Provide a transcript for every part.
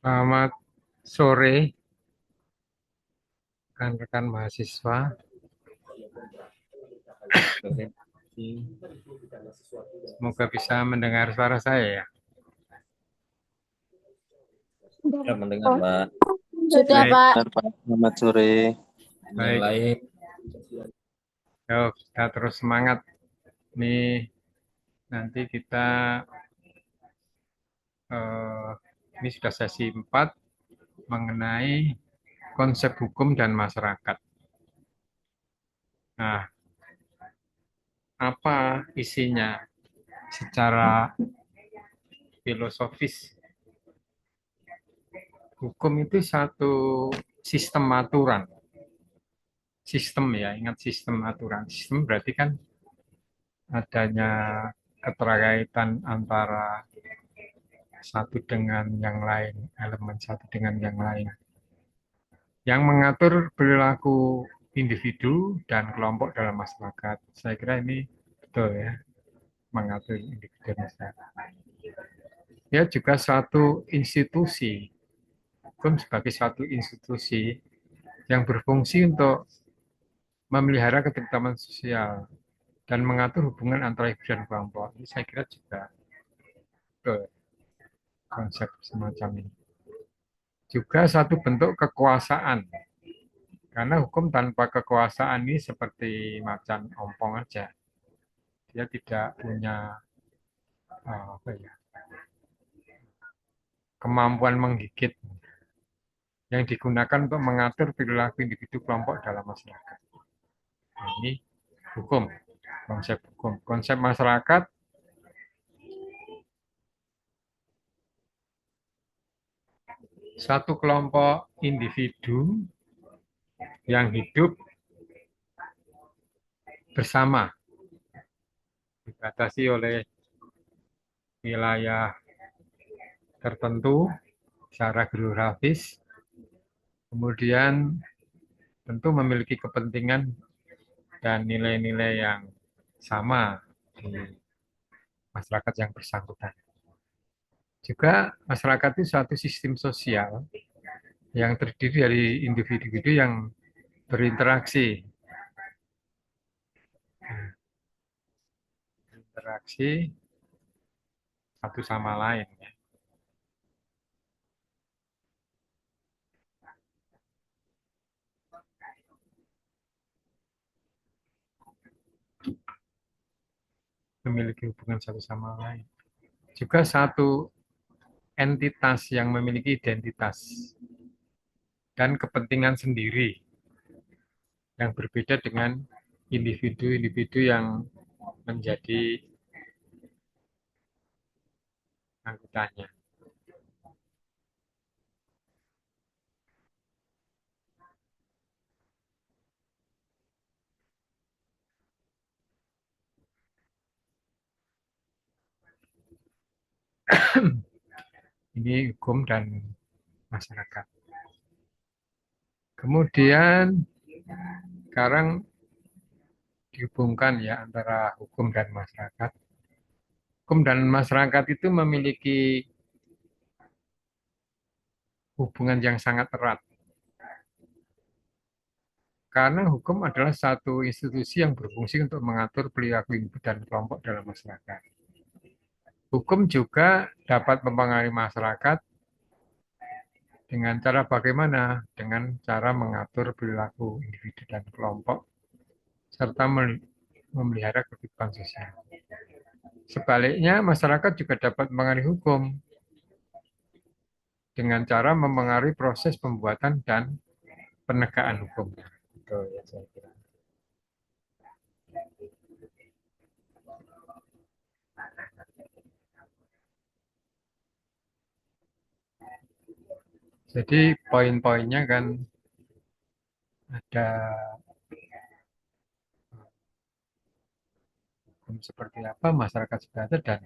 Selamat sore, rekan-rekan mahasiswa. Semoga bisa mendengar suara saya ya. Ya, mendengar, Mbak. Sudah, Baik, Pak. Benar, Pak. Selamat sore. baik. Lain. Yuk, kita terus semangat. Nih, nanti kita eh, ini sudah sesi 4 mengenai konsep hukum dan masyarakat. Nah, apa isinya secara filosofis? Hukum itu satu sistem aturan. Sistem ya, ingat sistem aturan. Sistem berarti kan adanya keterkaitan antara satu dengan yang lain, elemen satu dengan yang lain, yang mengatur perilaku individu dan kelompok dalam masyarakat. Saya kira ini betul ya, mengatur individu dan masyarakat. Ya juga suatu institusi, hukum sebagai suatu institusi yang berfungsi untuk memelihara ketertiban sosial dan mengatur hubungan antara individu dan kelompok. Ini saya kira juga betul konsep semacam ini. Juga satu bentuk kekuasaan. Karena hukum tanpa kekuasaan ini seperti macan ompong aja. Dia tidak punya apa ya, kemampuan menggigit yang digunakan untuk mengatur perilaku individu kelompok dalam masyarakat. Nah, ini hukum, konsep hukum. Konsep masyarakat, satu kelompok individu yang hidup bersama, dibatasi oleh wilayah tertentu secara geografis, kemudian tentu memiliki kepentingan dan nilai-nilai yang sama di masyarakat yang bersangkutan. Juga masyarakat itu suatu sistem sosial yang terdiri dari individu-individu yang berinteraksi, berinteraksi satu sama lain. Memiliki hubungan satu sama lain. Juga satu entitas yang memiliki identitas dan kepentingan sendiri yang berbeda dengan individu-individu yang menjadi anggotanya. Ini hukum dan masyarakat. Kemudian sekarang dihubungkan ya antara hukum dan masyarakat. Hukum dan masyarakat itu memiliki hubungan yang sangat erat. Karena hukum adalah satu institusi yang berfungsi untuk mengatur perilaku individu dan kelompok dalam masyarakat. Hukum juga dapat mempengaruhi masyarakat dengan cara bagaimana? Dengan cara mengatur perilaku individu dan kelompok serta memelihara kehidupan sosial. Sebaliknya, masyarakat juga dapat mempengaruhi hukum dengan cara mempengaruhi proses pembuatan dan penegakan hukum. Itu ya saya kira. Jadi poin-poinnya kan ada hukum seperti apa, masyarakat seperti apa, dan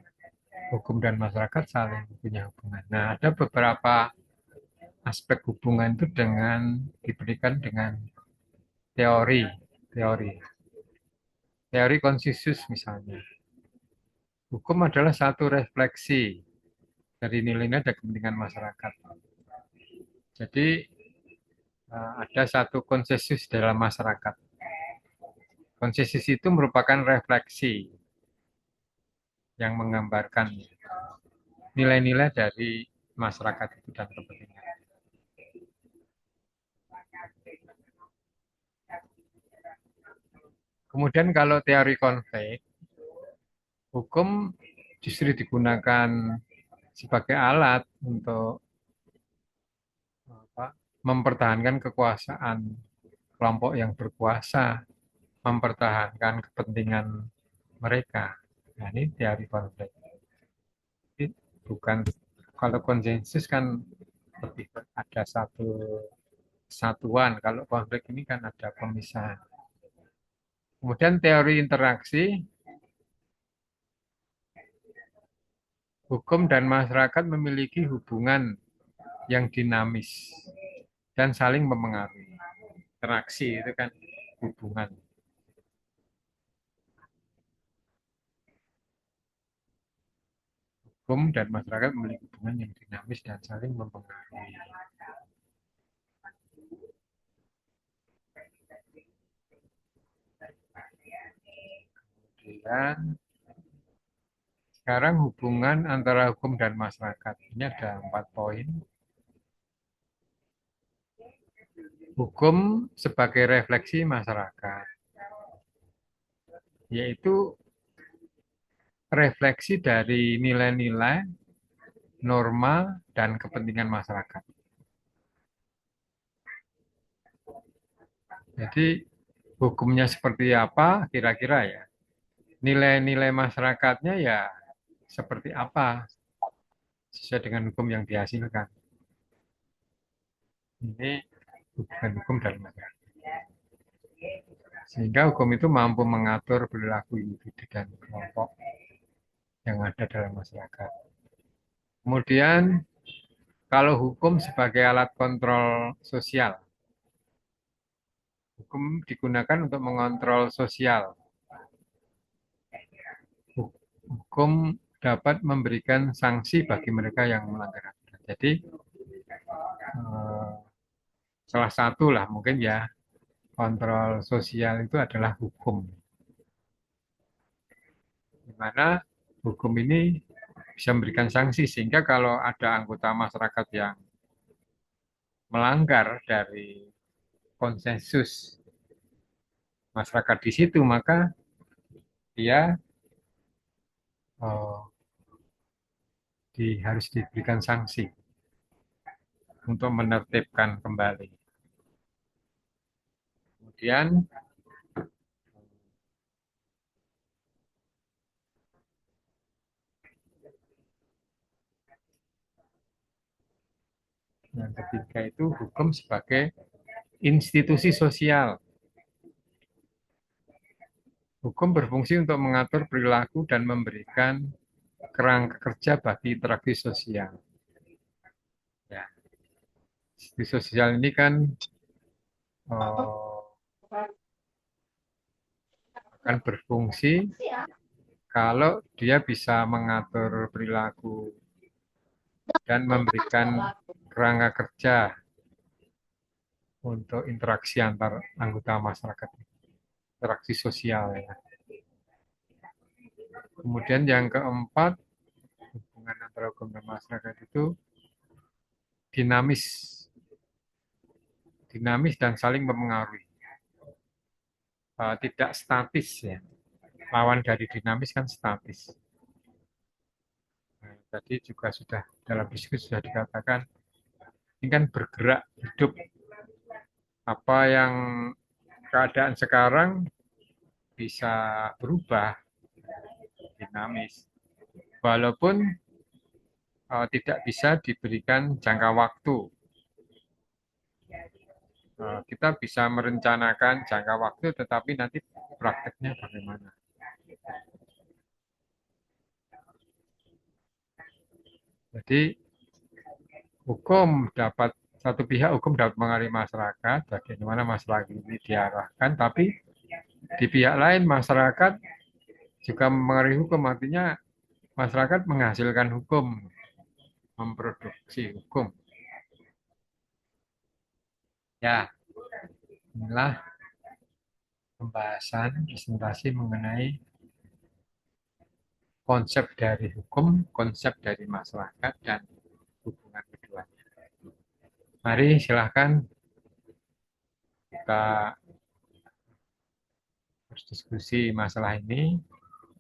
hukum dan masyarakat saling punya hubungan. Nah, ada beberapa aspek hubungan itu diberikan dengan teori, teori, teori konsensus misalnya. Hukum adalah satu refleksi dari nilai-nilai dan kepentingan masyarakat. Jadi ada satu konsensus dalam masyarakat. Konsensus itu merupakan refleksi yang menggambarkan nilai-nilai dari masyarakat itu dan kepentingan. Kemudian kalau teori konflik, hukum justru digunakan sebagai alat untuk mempertahankan kekuasaan kelompok yang berkuasa, mempertahankan kepentingan mereka. Nah, ini teori konflik. Jadi bukan kalau konsensus kan lebih ada satu kesatuan. Kalau konflik ini kan ada pemisahan. Kemudian teori interaksi, hukum dan masyarakat memiliki hubungan yang dinamis dan saling mempengaruhi. Interaksi itu kan hubungan. Hukum dan masyarakat memiliki hubungan yang dinamis dan saling mempengaruhi. Kemudian sekarang hubungan antara hukum dan masyarakat. Ini ada 4 poin. Hukum sebagai refleksi masyarakat, yaitu refleksi dari nilai-nilai, norma, dan kepentingan masyarakat. Jadi hukumnya seperti apa kira-kira ya. Nilai-nilai masyarakatnya ya seperti apa sesuai dengan hukum yang dihasilkan. Ini hubungan hukum dan masyarakat. Sehingga hukum itu mampu mengatur perilaku individu dan kelompok yang ada dalam masyarakat. Kemudian kalau hukum sebagai alat kontrol sosial, hukum digunakan untuk mengontrol sosial. Hukum dapat memberikan sanksi bagi mereka yang melanggar aturan. Jadi salah satu lah mungkin ya kontrol sosial itu adalah hukum. Di mana hukum ini bisa memberikan sanksi sehingga kalau ada anggota masyarakat yang melanggar dari konsensus masyarakat di situ, maka dia harus diberikan sanksi untuk menertibkan kembali. Kemudian yang ketiga itu hukum sebagai institusi sosial. Hukum berfungsi untuk mengatur perilaku dan memberikan kerangka kerja bagi interaksi sosial. Ya. Institusi sosial ini kan akan berfungsi kalau dia bisa mengatur perilaku dan memberikan kerangka kerja untuk interaksi antar anggota masyarakat, interaksi sosial. Ya. Kemudian yang keempat, hubungan antara hukum dan masyarakat itu dinamis, dinamis dan saling mempengaruhi, tidak statis ya. Lawan dari dinamis kan statis. Nah, tadi juga sudah dalam diskusi sudah dikatakan ini kan bergerak hidup. Apa yang keadaan sekarang bisa berubah dinamis. Walaupun tidak bisa diberikan jangka waktu. Kita bisa merencanakan jangka waktu, tetapi nanti prakteknya bagaimana. Jadi satu pihak hukum dapat mengaruhi masyarakat, bagaimana masyarakat ini diarahkan, tapi di pihak lain masyarakat juga mengaruhi hukum, artinya masyarakat menghasilkan hukum, memproduksi hukum. Ya, inilah pembahasan presentasi mengenai konsep dari hukum, konsep dari masyarakat, dan hubungan keduanya. Mari silahkan kita berdiskusi masalah ini.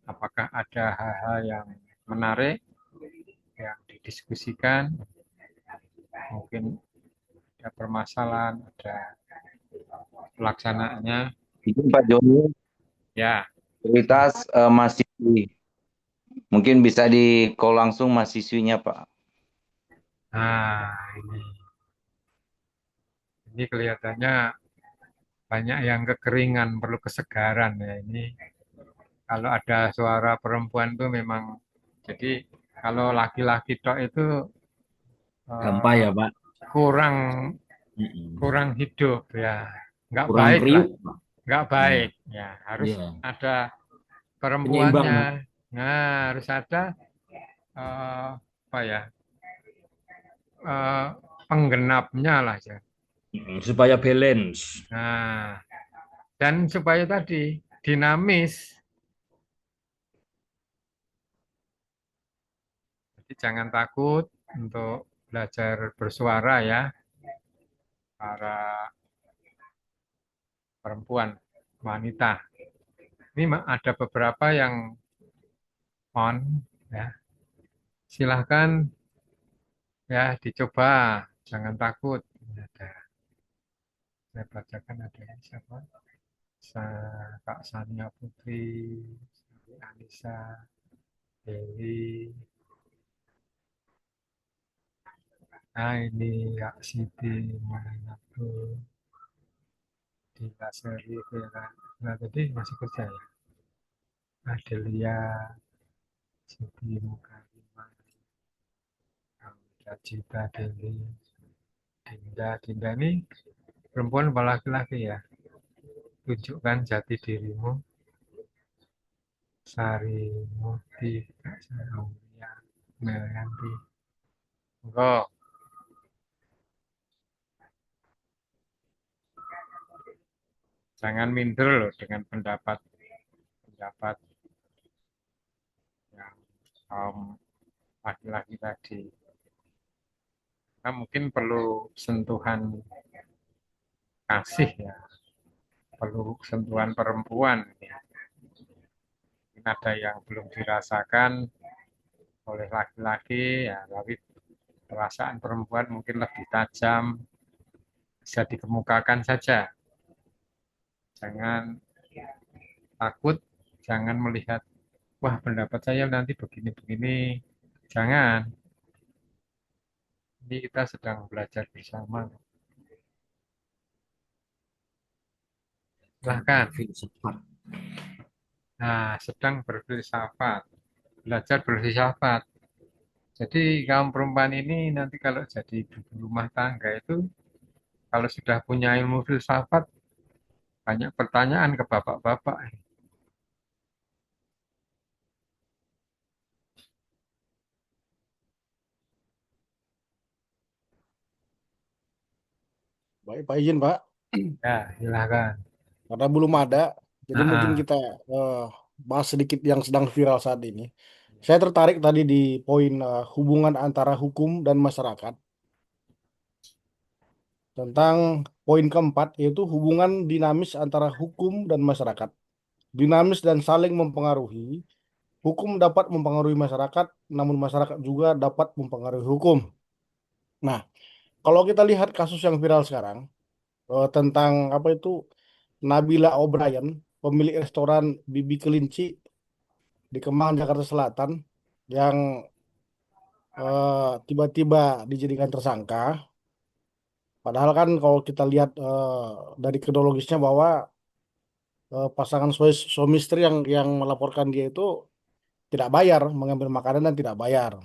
Apakah ada hal-hal yang menarik yang didiskusikan? Mungkin ada permasalahan, ada pelaksanaannya. Izin Pak Joni, Ya, prioritas mahasiswi. Mungkin bisa di call langsung mahasiswinya Pak. nah ini kelihatannya banyak yang kekeringan, perlu kesegaran ya ini. Kalau ada suara perempuan tuh memang, jadi kalau laki-laki tok itu Gampang eh, ya, Pak. kurang Mm-mm. kurang hidup ya, nggak Kurang baik lah, kriuk, Pak. nggak Iya, baik ya. Harus iya. ada Penyeimbang, perempuannya, Pak. nah harus ada apa ya, eh, penggenapnya lah ya. Supaya balance. Nah, dan supaya tadi dinamis, jadi jangan takut untuk belajar bersuara ya, para perempuan, wanita. Ini ada beberapa yang on, ya. Silahkan ya dicoba, jangan takut. Ada, saya bacakan ada siapa? Kak Sania Putri, Anissa, Dewi. Nah ini Kak Siti, Abdul, Dila Seri, Vera. Nah tadi masih kerja ya. Adelia, Siti Mukarimah, Cita Dewi, Dinda ini perempuan apa laki-laki ya? Tunjukkan jati dirimu. Sari Murti, Kak Aulia, Melianti. Enggak, jangan minder loh dengan pendapat yang kaum laki-laki tadi. Nah, mungkin perlu sentuhan kasih ya, perlu sentuhan perempuan. Ya. Mungkin ada yang belum dirasakan oleh laki-laki ya, tapi perasaan perempuan mungkin lebih tajam, bisa dikemukakan saja. Jangan takut, jangan melihat, wah pendapat saya nanti begini-begini. Jangan, ini kita sedang belajar bersama. Silahkan. Filsafat. Nah, sedang berfilsafat, belajar berfilsafat. Jadi kaum perempuan ini nanti kalau jadi ibu rumah tangga itu, kalau sudah punya ilmu filsafat, banyak pertanyaan ke bapak-bapak. Baik, Pak izin Pak, Ya, silahkan. karena belum ada, jadi mungkin Nah, kita eh, bahas sedikit yang sedang viral saat ini. Saya tertarik tadi di poin hubungan antara hukum dan masyarakat, tentang poin keempat, yaitu hubungan dinamis antara hukum dan masyarakat. Dinamis dan saling mempengaruhi, hukum dapat mempengaruhi masyarakat, namun masyarakat juga dapat mempengaruhi hukum. Nah, kalau kita lihat kasus yang viral sekarang, tentang apa itu, Nabila O'Brien, pemilik restoran Bibi Kelinci di Kemang, Jakarta Selatan, yang tiba-tiba dijadikan tersangka. Padahal kan kalau kita lihat dari kronologisnya bahwa pasangan suami istri yang melaporkan dia itu tidak bayar, mengambil makanan dan tidak bayar.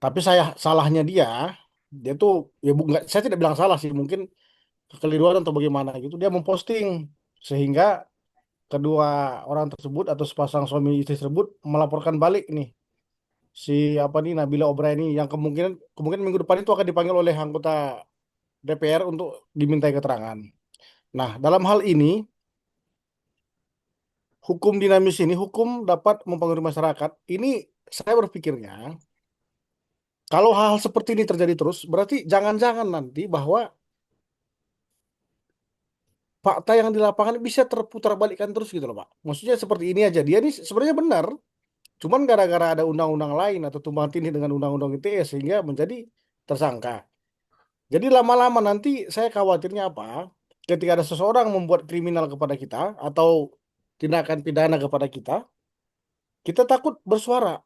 Tapi salahnya dia tuh ya nggak, saya tidak bilang salah sih, mungkin kekeliruan atau bagaimana gitu. Dia memposting sehingga kedua orang tersebut atau sepasang suami istri tersebut melaporkan balik nih si apa nih Nabila Obrani, yang kemungkinan kemungkinan minggu depan itu akan dipanggil oleh anggota DPR untuk dimintai keterangan. Nah, dalam hal ini, hukum dinamis ini, hukum dapat mempengaruhi masyarakat. Ini saya berpikirnya, kalau hal-hal seperti ini terjadi terus, berarti jangan-jangan nanti bahwa fakta yang di lapangan bisa terputar balikkan terus gitu loh Pak. Maksudnya seperti ini aja. Dia ini sebenarnya benar, cuman gara-gara ada undang-undang lain atau tumpang tindih dengan undang-undang ITE sehingga menjadi tersangka. Jadi lama-lama nanti saya khawatirnya apa? Ketika ada seseorang membuat kriminal kepada kita atau tindakan pidana kepada kita, kita takut bersuara.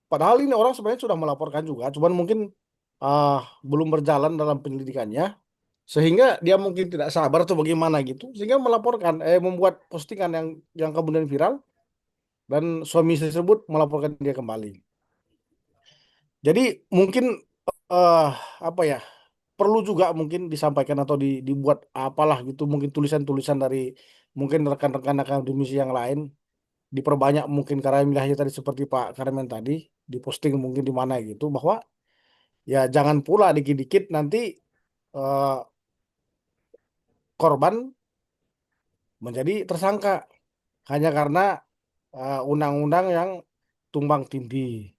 Padahal ini orang sebenarnya sudah melaporkan juga, cuman mungkin belum berjalan dalam penyelidikannya, sehingga dia mungkin tidak sabar atau bagaimana gitu, sehingga melaporkan, membuat postingan yang kemudian viral dan suami tersebut melaporkan dia kembali. Jadi mungkin eh apa ya? Perlu juga mungkin disampaikan atau dibuat apalah gitu, mungkin tulisan-tulisan dari mungkin rekan-rekan akademisi yang lain, diperbanyak mungkin karena wilayahnya tadi seperti Pak Karmen tadi, diposting mungkin di mana gitu, bahwa ya jangan pula dikit-dikit nanti eh, korban menjadi tersangka hanya karena undang-undang yang tumbang tindih.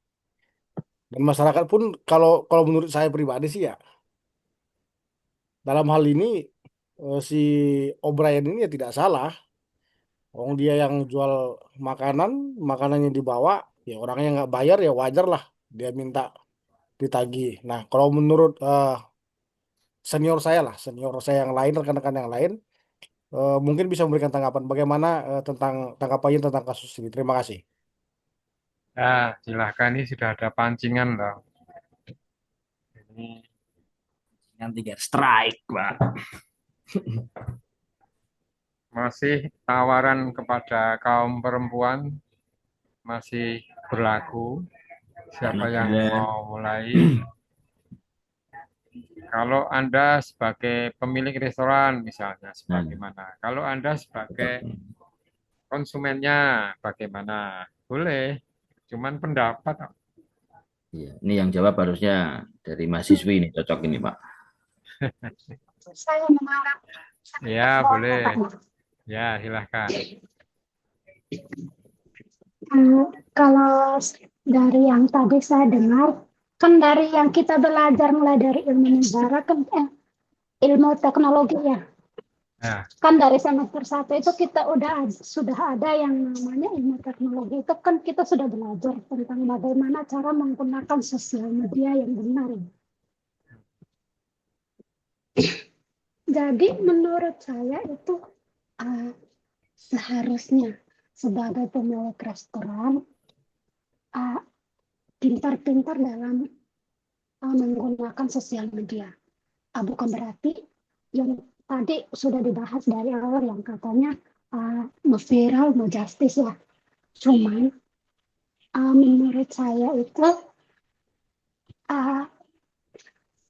Dan masyarakat pun kalau kalau menurut saya pribadi sih ya, dalam hal ini si O'Brien ini ya tidak salah. Wong dia yang jual makanan, makanannya dibawa, ya orangnya nggak bayar ya wajar lah dia minta ditagih. Nah, kalau menurut senior saya yang lain, rekan-rekan yang lain, mungkin bisa memberikan tanggapan bagaimana tentang tanggapannya tentang kasus ini. Terima kasih. Ya, silahkan, ini sudah ada pancingan loh. Ini Yang 3 strike, Pak. masih tawaran kepada kaum perempuan masih berlaku. Siapa yang mau mulai? Kalau Anda sebagai pemilik restoran misalnya, sebagaimana? Kalau Anda sebagai konsumennya, bagaimana? Boleh, cuman pendapat. Iya, ini yang jawab harusnya dari mahasiswi ini, cocok ini, Pak. Saya mengarap. Ya, boleh. Ya, silahkan. Kalau dari yang tadi saya dengar, kan dari yang kita belajar mulai dari ilmu negara kan ilmu teknologi ya. Ya. Kan dari semester 1 itu kita sudah ada yang namanya ilmu teknologi, itu kan kita sudah belajar tentang bagaimana cara menggunakan sosial media yang benar. Jadi menurut saya itu seharusnya sebagai pemilik restoran pintar-pintar dalam menggunakan sosial media. Bukan berarti yang tadi sudah dibahas dari awal yang katanya viral, mau justice ya. Cuman menurut saya itu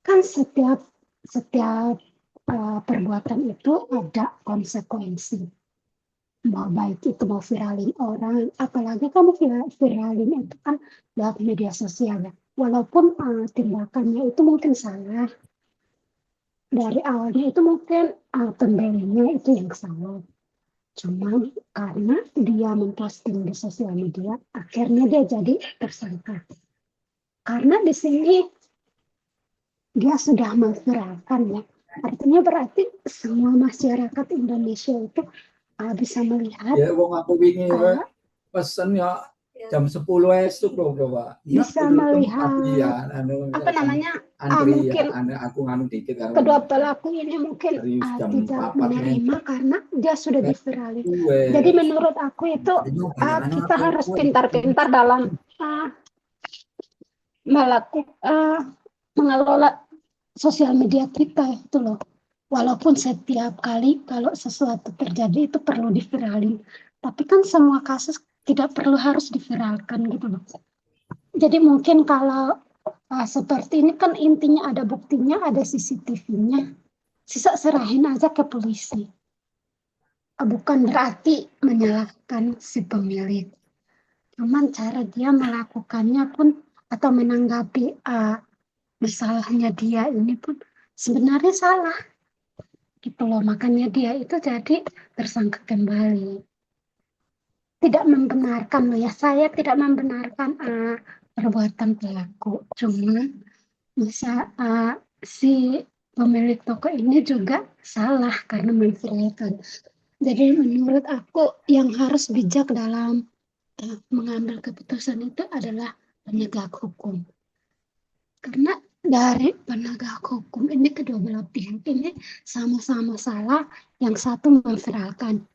kan setiap perbuatan itu ada konsekuensi. Mau baik itu mau viralin orang, apalagi kamu viralin itu kan lewat media sosial ya. Walaupun tindakannya itu mungkin salah, dari awalnya itu mungkin pembelinya itu yang salah. Cuma karena dia memposting di sosial media, akhirnya dia jadi tersangka. Karena di sini dia sudah memviralkan ya. Artinya berarti semua masyarakat Indonesia itu bisa melihat. Ya, wong aku wingi pesen ya jam 10 esok loh, Pak. Bisa melihat apa namanya? Mungkin aku nganu dikit kedua pelaku ini mungkin tidak menerima karena dia sudah diviralin. Jadi menurut aku itu kita harus pintar-pintar dalam mengelola sosial media kita itu loh. Walaupun setiap kali kalau sesuatu terjadi itu perlu diviralin, tapi kan semua kasus tidak perlu harus diviralkan gitu loh. Jadi mungkin kalau seperti ini kan intinya ada buktinya, ada CCTV-nya, sisa serahin aja ke polisi. Bukan berarti menyalahkan si pemilik, cuman cara dia melakukannya pun atau menanggapi masalahnya dia ini pun sebenarnya salah gitu loh. Makanya dia itu jadi tersangka kembali. Tidak membenarkan loh ya, saya tidak membenarkan perbuatan pelaku. Cuma bisa si pemilik toko ini juga salah karena memviralkan. Jadi menurut aku yang harus bijak dalam mengambil keputusan itu adalah penegak hukum. Karena dari penegak hukum ini kedua belah pihak ini sama-sama salah. Yang satu memviralkan,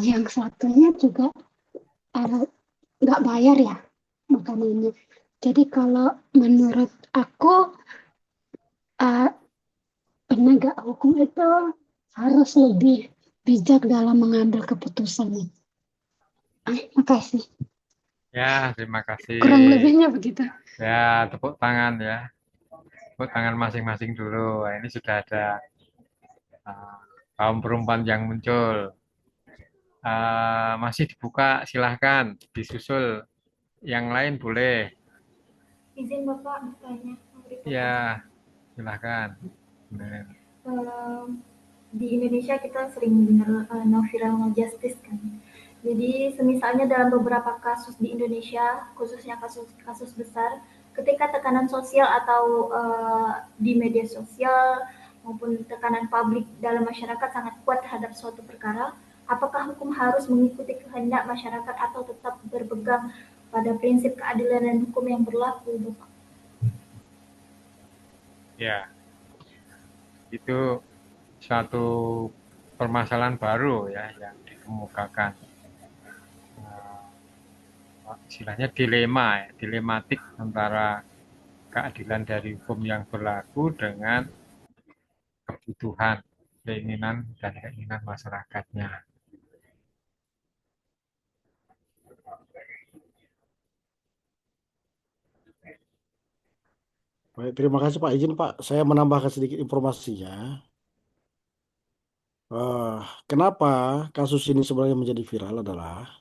yang satunya juga nggak bayar ya makanannya. Jadi kalau menurut aku penegak hukum itu harus lebih bijak dalam mengambil keputusan. Makasih. Ya, terima kasih. Kurang lebihnya begitu. Ya, tepuk tangan ya. Tepuk tangan masing-masing dulu. Nah, ini sudah ada kaum perempuan yang muncul. Masih dibuka, silahkan disusul. Yang lain boleh. Izin Bapak bertanya. Ya, silahkan. Benar. Di Indonesia kita sering mendengar no viral no justice kan. Jadi semisalnya dalam beberapa kasus di Indonesia, khususnya kasus besar, ketika tekanan sosial atau di media sosial maupun tekanan publik dalam masyarakat sangat kuat terhadap suatu perkara, apakah hukum harus mengikuti kehendak masyarakat atau tetap berpegang pada prinsip keadilan dan hukum yang berlaku, Bapak? Ya, itu suatu permasalahan baru ya yang dikemukakan. Istilahnya dilematik antara keadilan dari hukum yang berlaku dengan kebutuhan, keinginan dan keinginan masyarakatnya. Baik, terima kasih Pak. Izin Pak, saya menambahkan sedikit informasinya. Kenapa kasus ini sebenarnya menjadi viral adalah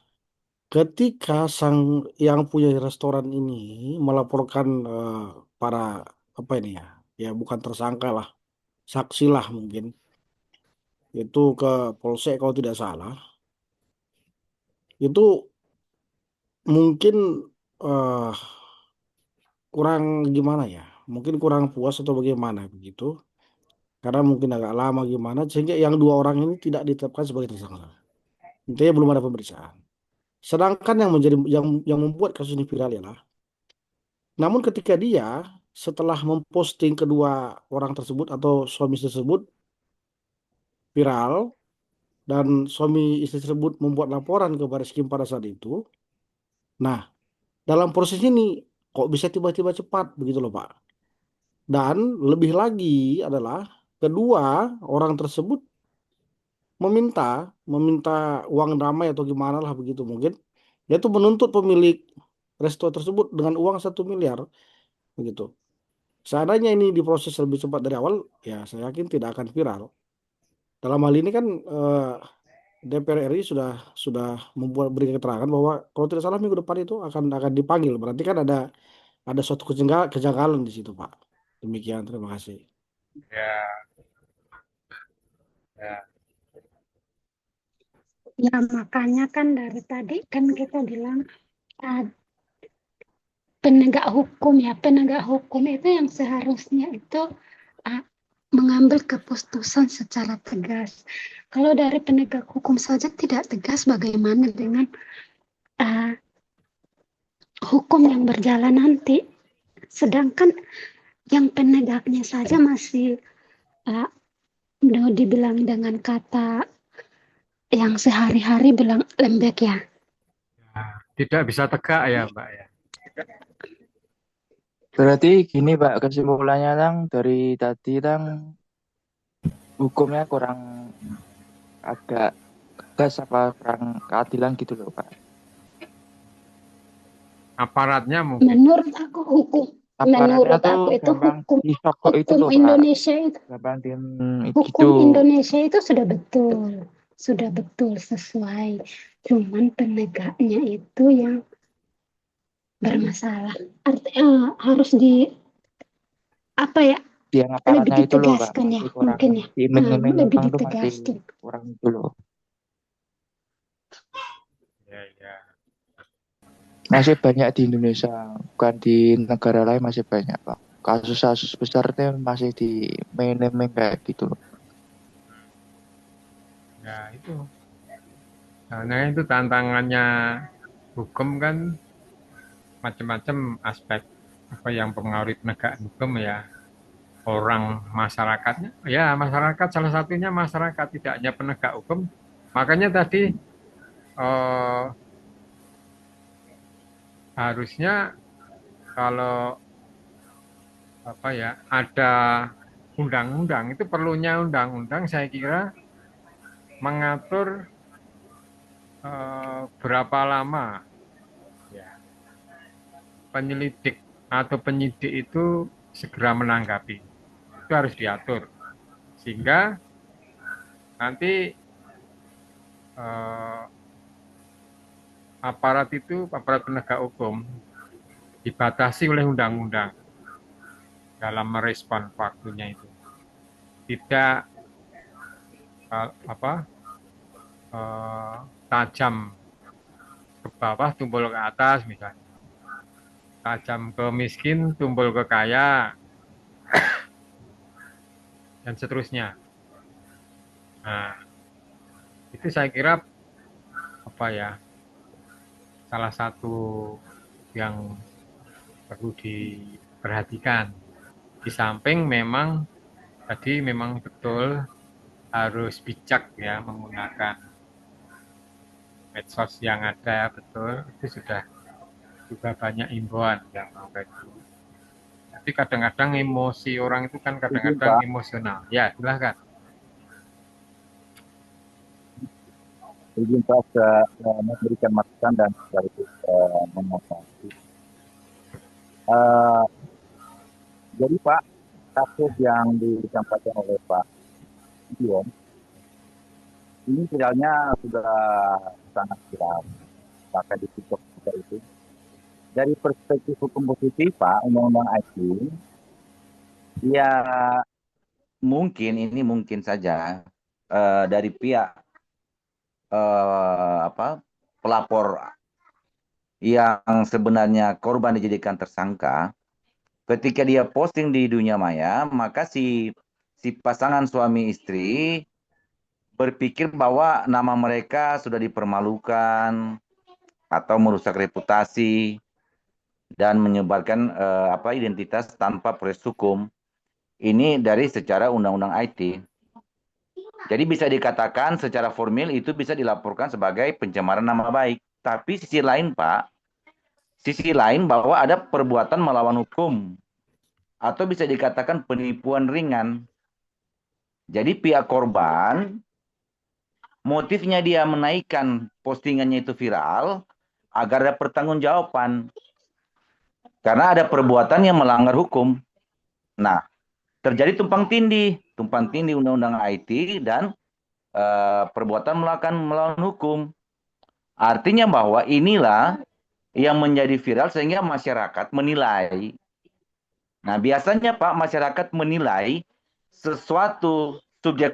ketika sang yang punya restoran ini melaporkan para apa ini ya bukan tersangka lah, saksi lah mungkin, itu ke polsek kalau tidak salah, itu mungkin eh, kurang gimana ya, mungkin kurang puas atau bagaimana begitu, karena mungkin agak lama gimana, sehingga yang dua orang ini tidak ditetapkan sebagai tersangka. Intinya belum ada pemeriksaan. Sedangkan yang membuat kasus ini viral ialah, namun ketika dia setelah memposting kedua orang tersebut atau suami tersebut viral dan suami istri tersebut membuat laporan ke Baris Kim pada saat itu, nah dalam proses ini kok bisa tiba-tiba cepat begitu loh Pak. Dan lebih lagi adalah kedua orang tersebut meminta meminta uang damai atau gimana lah begitu mungkin, yaitu menuntut pemilik resto tersebut dengan uang 1 miliar begitu. Seandainya ini diproses lebih cepat dari awal, ya saya yakin tidak akan viral. Dalam hal ini kan DPR RI sudah beri keterangan bahwa kalau tidak salah minggu depan itu akan dipanggil. Berarti kan ada suatu kejanggalan di situ, Pak. Demikian, terima kasih. Ya, ya. Ya makanya kan dari tadi kan kita bilang penegak hukum itu yang seharusnya itu mengambil keputusan secara tegas. Kalau dari penegak hukum saja tidak tegas, bagaimana dengan hukum yang berjalan nanti? Sedangkan yang penegaknya saja masih dibilang dengan kata yang sehari-hari bilang lembek ya. Tidak bisa tegak ya Mbak ya. Berarti gini Pak, kesimpulannya dari tadi hukumnya kurang agak tegas apa kurang keadilan gitu loh Pak. Aparatnya mungkin. Menurut aku hukum Indonesia itu hukum Indonesia itu sudah betul sesuai, cuman penegaknya itu yang bermasalah. Artinya harus Yang Lebih aparatnya itu loh Pak, ditegaskan ya, masih kurang mungkin ya. diiming-iming Lebih orang tuh masih ditegaskan. kurang itu loh. Ya, ya. Masih banyak di Indonesia, bukan di negara lain masih banyak Pak. Kasus-kasus besar itu masih diiming-iming kayak gitu loh. Ya itu. Karena itu tantangannya hukum kan macam-macam aspek apa yang mempengaruhi penegakan hukum ya. Orang masyarakatnya, ya masyarakat salah satunya masyarakat tidak hanya penegak hukum. Makanya tadi harusnya kalau apa ya ada undang-undang itu perlunya undang-undang saya kira mengatur berapa lama ya penyelidik atau penyidik itu segera menanggapi itu harus diatur sehingga nanti aparat penegak hukum dibatasi oleh undang-undang dalam merespon waktunya itu tidak tajam ke bawah tumpul ke atas misalnya tajam ke miskin tumpul ke kaya dan seterusnya. Nah itu saya kira apa ya salah satu yang perlu diperhatikan di samping memang tadi memang betul harus bijak ya menggunakan medsos yang ada betul itu sudah juga banyak imbauan yang itu. Tapi kadang-kadang emosi orang itu kan kadang-kadang Pak. emosional. Ya silahkan. Izin Pak memberikan masukan dan sekaligus mengomentari. Jadi Pak, kasus yang disampaikan oleh Pak Dion, ini viralnya sudah sangat viral, bahkan di TikTok juga itu. Dari perspektif hukum positif Pak, undang-undang IT, ya mungkin saja dari pihak pelapor yang sebenarnya korban dijadikan tersangka, ketika dia posting di dunia maya, maka si pasangan suami istri berpikir bahwa nama mereka sudah dipermalukan atau merusak reputasi dan menyebarkan identitas tanpa proses hukum. Ini dari secara undang-undang IT. Jadi bisa dikatakan secara formil itu bisa dilaporkan sebagai pencemaran nama baik. Tapi sisi lain Pak, sisi lain bahwa ada perbuatan melawan hukum atau bisa dikatakan penipuan ringan. Jadi pihak korban motifnya dia menaikkan postingannya itu viral agar ada pertanggungjawaban karena ada perbuatan yang melanggar hukum. Nah, terjadi tumpang tindih undang-undang IT dan perbuatan melawan hukum. Artinya bahwa inilah yang menjadi viral sehingga masyarakat menilai. Nah, biasanya Pak, masyarakat menilai sesuatu subjek